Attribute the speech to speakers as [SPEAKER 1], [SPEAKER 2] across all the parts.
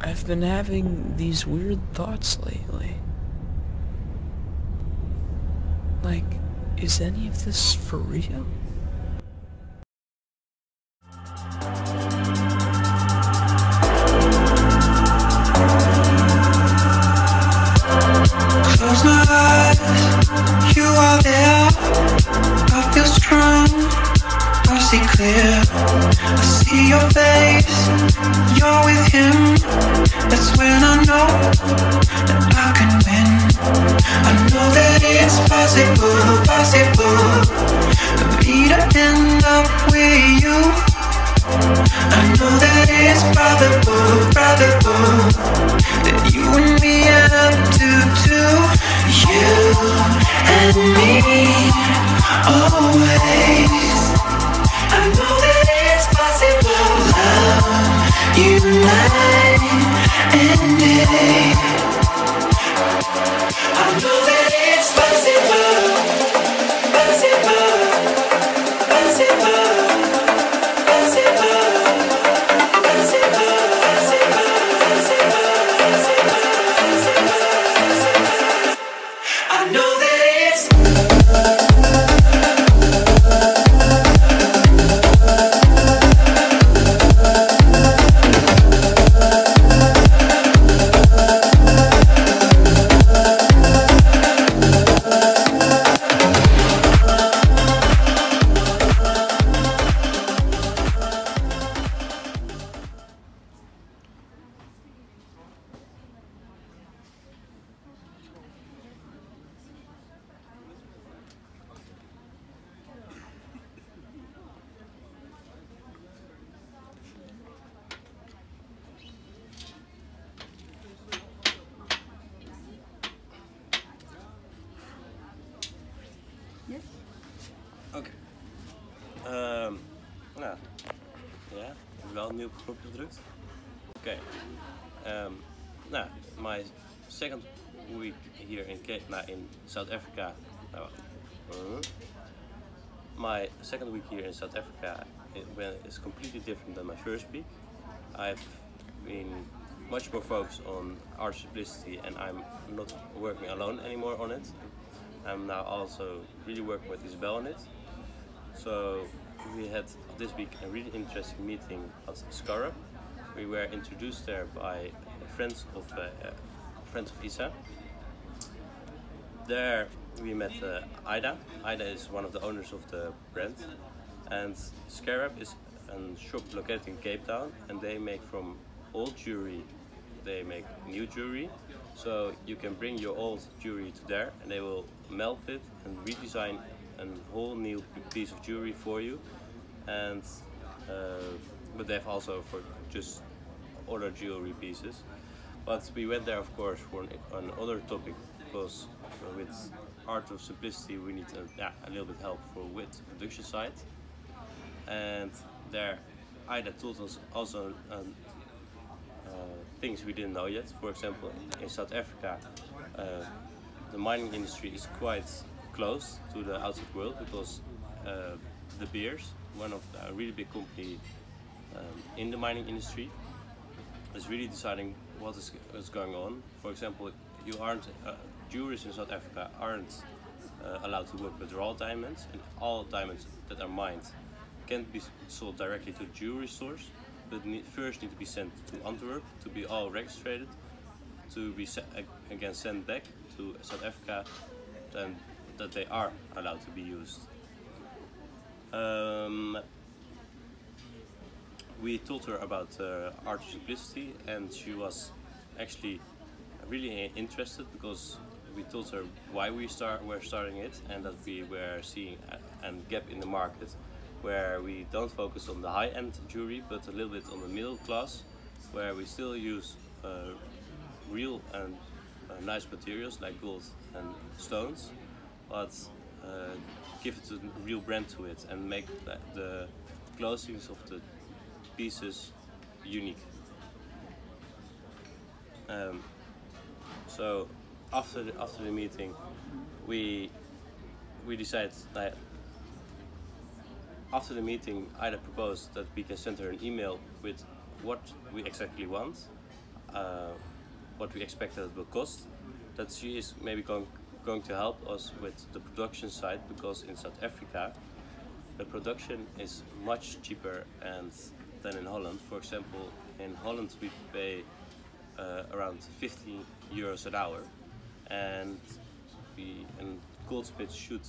[SPEAKER 1] I've been having these weird thoughts lately. Like, is any of this for real?
[SPEAKER 2] Close my eyes, you are there. I feel strong, I see clear. I see your face, you're with him. That's when I know that I can win. I know that it's possible, possible for me to end up with you. I know that it's probable, probable that you and me have to do. You and me, always. I know that it's possible. Love, unite, and day. I know that it's possible, possible, possible, possible, possible, possible. I know that it's
[SPEAKER 3] Oké. Nou, ja, ik heb wel een nieuw knopje gedrukt. Oké. Nou, my second week here in South Africa. Nou, my second week here in South Africa is completely different than my first week. I've been much more focused on art simplicity, and I'm not working alone anymore on it. I'm now also really working with Isabel on it. So we had this week a really interesting meeting at Scarab. We were introduced there by friends of Isa. There we met Ida. Ida is one of the owners of the brand, and Scarab is a shop located in Cape Town, and they make from old jewelry. They make new jewelry, so you can bring your old jewelry to there, and they will melt it and redesign a whole new piece of jewelry for you. And but they have also for just other jewelry pieces. But we went there, of course, for another topic, because with art of simplicity we need a little bit help with the production side. And there Ida told us also things we didn't know yet. For example, in South Africa the mining industry is quite close to the outside world, because De Beers, one of a really big company in the mining industry, is really deciding what is going on. For example, you aren't jewelers in South Africa aren't allowed to work with raw diamonds, and all diamonds that are mined can't be sold directly to jewelry stores, but first need to be sent to Antwerp to be all registered, to be again sent back to South Africa, and that they are allowed to be used. We told her about art simplicity, and she was actually really interested, because we told her why we were starting it, and that we were seeing a gap in the market where we don't focus on the high-end jewelry, but a little bit on the middle class, where we still use real and nice materials like gold and stones, but give it a real brand to it and make the closings of the pieces unique. So after the meeting, we decided that after the meeting, Ida proposed that we can send her an email with what we exactly want. what we expect that it will cost, that she is maybe going to help us with the production side, because in South Africa the production is much cheaper than in Holland. For example, in Holland we pay around 50 euros an hour, and Goldsmith should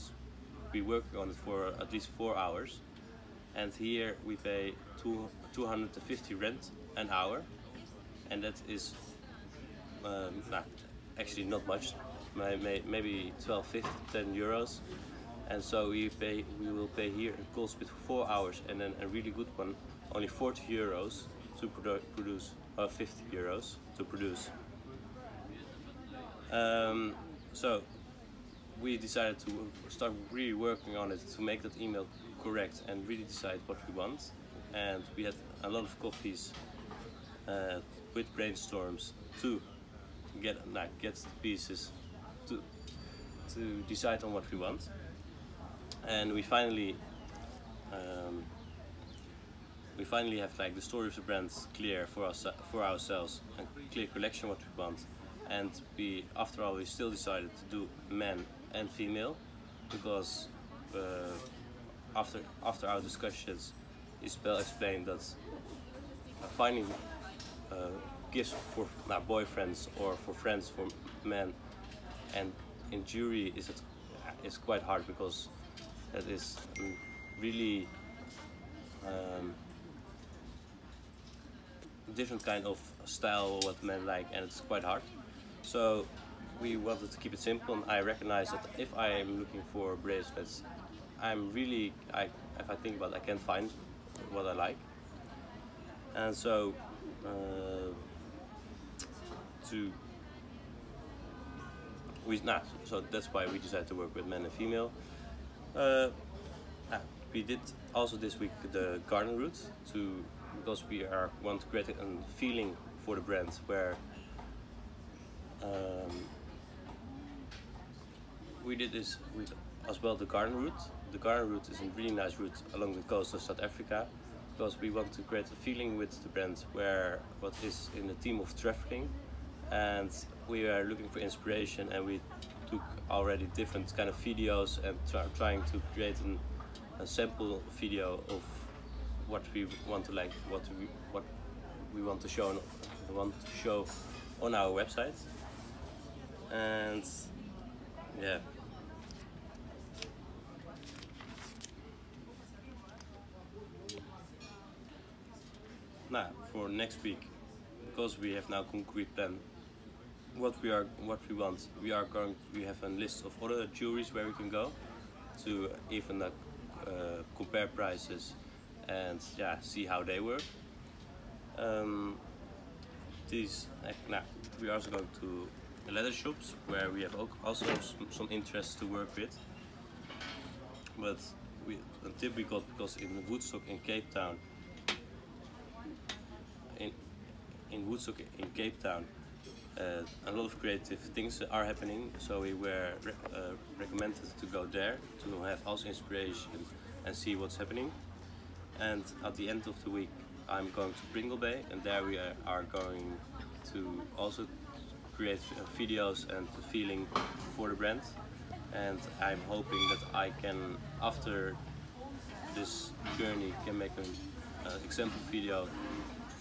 [SPEAKER 3] be working on it for at least 4 hours, and here we pay 250 rent an hour, and that is actually not much, maybe 12, 15, 10 euros. And so we will pay here in Goldsmith for 4 hours, and then a really good one, only 40 euros to produce, 50 euros to produce. So we decided to start really working on it to make that email correct and really decide what we want. And we had a lot of coffees with brainstorms to get the pieces to decide on what we want. And we finally have like the story of the brands clear for ourselves, and clear collection what we want. And after all, we still decided to do men and female, because after our discussions, Isabel explained that finding gifts for boyfriends or for friends for men and in jewelry is quite hard, because that is really different kind of style what men like, and it's quite hard. So we wanted to keep it simple, and I recognize that if I am looking for bracelets, if I think about it, I can't find what I like. And so so that's why we decided to work with men and female. We did also this week the garden route, because we want to create a feeling for the brand where we did this with as well the garden route. The garden route is a really nice route along the coast of South Africa, because we want to create a feeling with the brand where what is in the theme of traveling, and we are looking for inspiration, and we took already different kind of videos and trying to create a sample video of what we want to like, what we want to show on our website. And yeah, now for next week, because we have now concrete plan what we want, we have a list of other jewelries where we can go to even compare prices and see how they work. We are also going to leather shops where we have also some interest to work with. But a tip we got, because in Woodstock in Cape Town, a lot of creative things are happening, so we were recommended to go there to have also inspiration and see what's happening. And at the end of the week, I'm going to Pringle Bay, and there we are going to also create videos and the feeling for the brand. And I'm hoping that I can, after this journey, can make an example video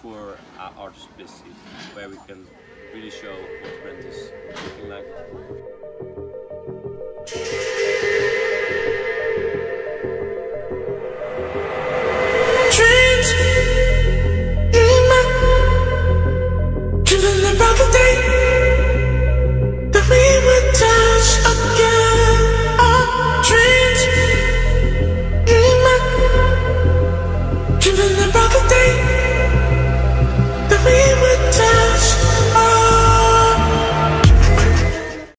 [SPEAKER 3] for our artist publicity, where we can really show what the brand is looking like.